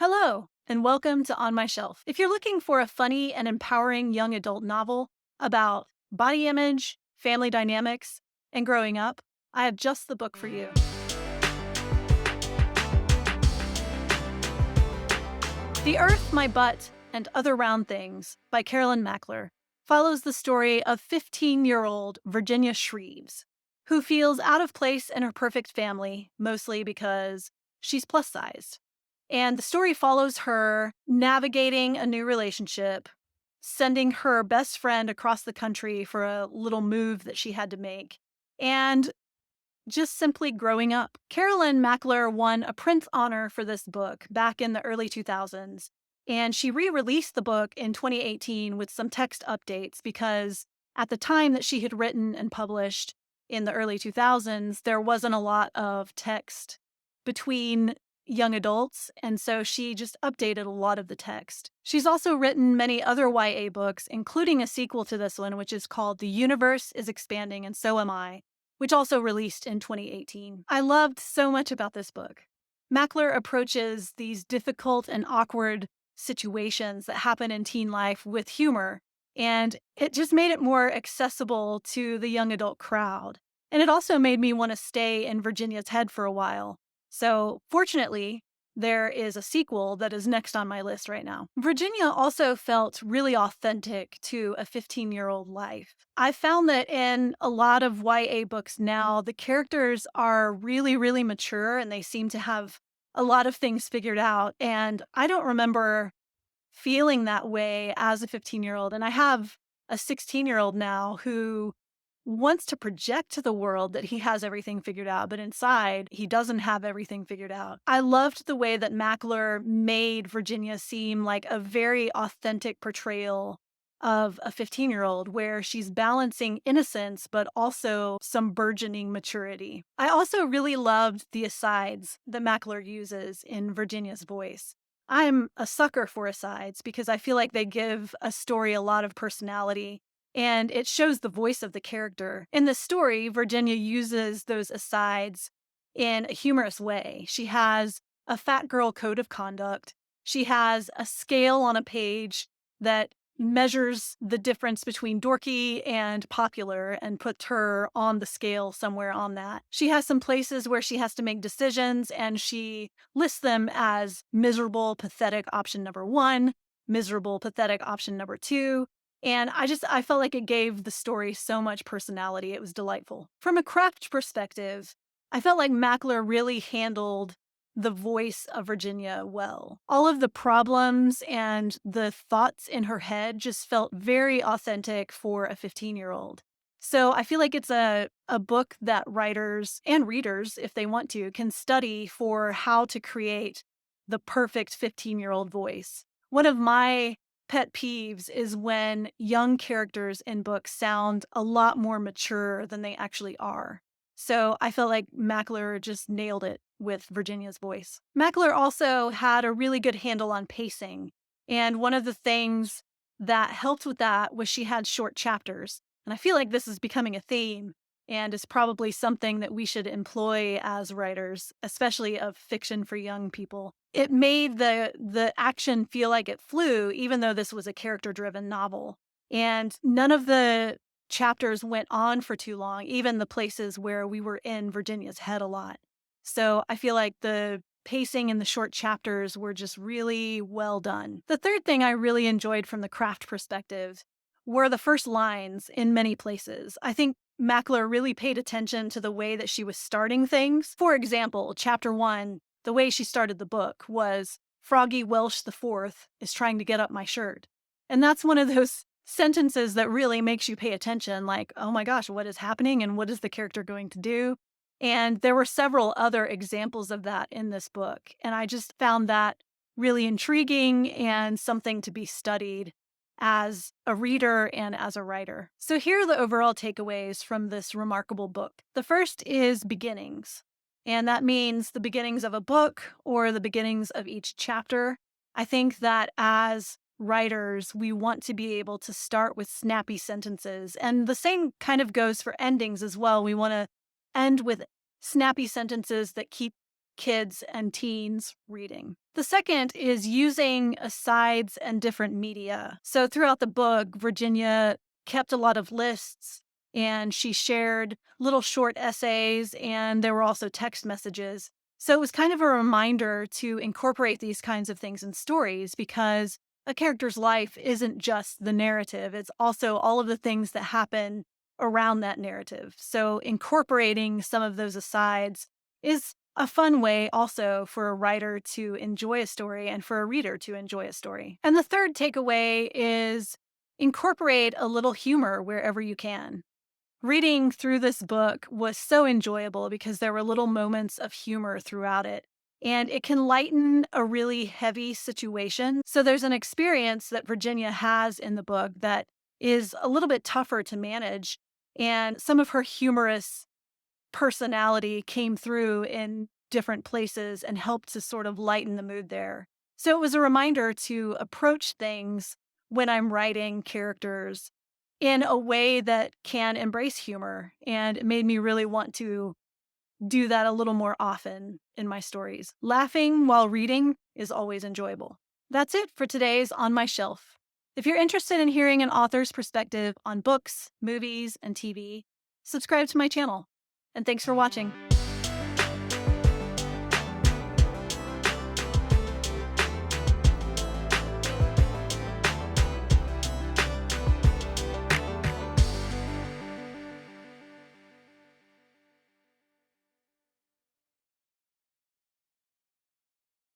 Hello, and welcome to On My Shelf. If you're looking for a funny and empowering young adult novel about body image, family dynamics, and growing up, I have just the book for you. The Earth, My Butt, and Other Round Things by Carolyn Mackler follows the story of 15-year-old Virginia Shreves, who feels out of place in her perfect family, mostly because she's plus sized. And the story follows her navigating a new relationship, sending her best friend across the country for a little move that she had to make, and just simply growing up. Carolyn Mackler won a Printz honor for this book back in the early 2000s, and she re released the book in 2018 with some text updates because at the time that she had written and published in the early 2000s, there wasn't a lot of text between young adults, and so she just updated a lot of the text. She's also written many other YA books, including a sequel to this one, which is called The Universe is Expanding and So Am I, which also released in 2018. I loved so much about this book. Mackler approaches these difficult and awkward situations that happen in teen life with humor, and it just made it more accessible to the young adult crowd. And it also made me want to stay in Virginia's head for a while. So, fortunately, there is a sequel that is next on my list right now. Virginia also felt really authentic to a 15-year-old life. I found that in a lot of YA books now, the characters are really, really mature and they seem to have a lot of things figured out. And I don't remember feeling that way as a 15-year-old. And I have a 16-year-old now who wants to project to the world that he has everything figured out, but inside he doesn't have everything figured out. I loved the way that Mackler made Virginia seem like a very authentic portrayal of a 15-year-old where she's balancing innocence but also some burgeoning maturity. I also really loved the asides that Mackler uses in Virginia's voice. I'm a sucker for asides because I feel like they give a story a lot of personality and it shows the voice of the character. In the story, Virginia uses those asides in a humorous way. She has a fat girl code of conduct. She has a scale on a page that measures the difference between dorky and popular and puts her on the scale somewhere on that. She has some places where she has to make decisions and she lists them as miserable, pathetic option number one, miserable, pathetic option number two, and I felt like it gave the story so much personality. It was delightful. From a craft perspective, I felt like Mackler really handled the voice of Virginia well. All of the problems and the thoughts in her head just felt very authentic for a 15-year-old. So I feel like it's a book that writers and readers, if they want to, can study for how to create the perfect 15-year-old voice. One of my pet peeves is when young characters in books sound a lot more mature than they actually are. So I felt like Mackler just nailed it with Virginia's voice. Mackler also had a really good handle on pacing. And one of the things that helped with that was she had short chapters. And I feel like this is becoming a theme and is probably something that we should employ as writers, especially of fiction for young people. It made the action feel like it flew, even though this was a character-driven novel. And none of the chapters went on for too long, even the places where we were in Virginia's head a lot. So I feel like the pacing in the short chapters were just really well done. The third thing I really enjoyed from the craft perspective were the first lines in many places. I think Mackler really paid attention to the way that she was starting things. For example, chapter one, the way she started the book was Froggy Welsh the Fourth is trying to get up my shirt. And that's one of those sentences that really makes you pay attention, like, oh my gosh, what is happening and what is the character going to do? And there were several other examples of that in this book. And I just found that really intriguing and something to be studied as a reader and as a writer. So here are the overall takeaways from this remarkable book. The first is beginnings, and that means the beginnings of a book or the beginnings of each chapter. I think that as writers, we want to be able to start with snappy sentences, and the same kind of goes for endings as well. We want to end with snappy sentences that keep kids and teens reading. The second is using asides and different media. So throughout the book, Virginia kept a lot of lists and she shared little short essays, and there were also text messages. So it was kind of a reminder to incorporate these kinds of things in stories because a character's life isn't just the narrative, it's also all of the things that happen around that narrative. So incorporating some of those asides is a fun way also for a writer to enjoy a story and for a reader to enjoy a story. And the third takeaway is incorporate a little humor wherever you can. Reading through this book was so enjoyable because there were little moments of humor throughout it. And it can lighten a really heavy situation. So there's an experience that Virginia has in the book that is a little bit tougher to manage. And some of her humorous personality came through in different places and helped to sort of lighten the mood there. So it was a reminder to approach things when I'm writing characters in a way that can embrace humor. And it made me really want to do that a little more often in my stories. Laughing while reading is always enjoyable. That's it for today's On My Shelf. If you're interested in hearing an author's perspective on books, movies, and TV, subscribe to my channel. And thanks for watching.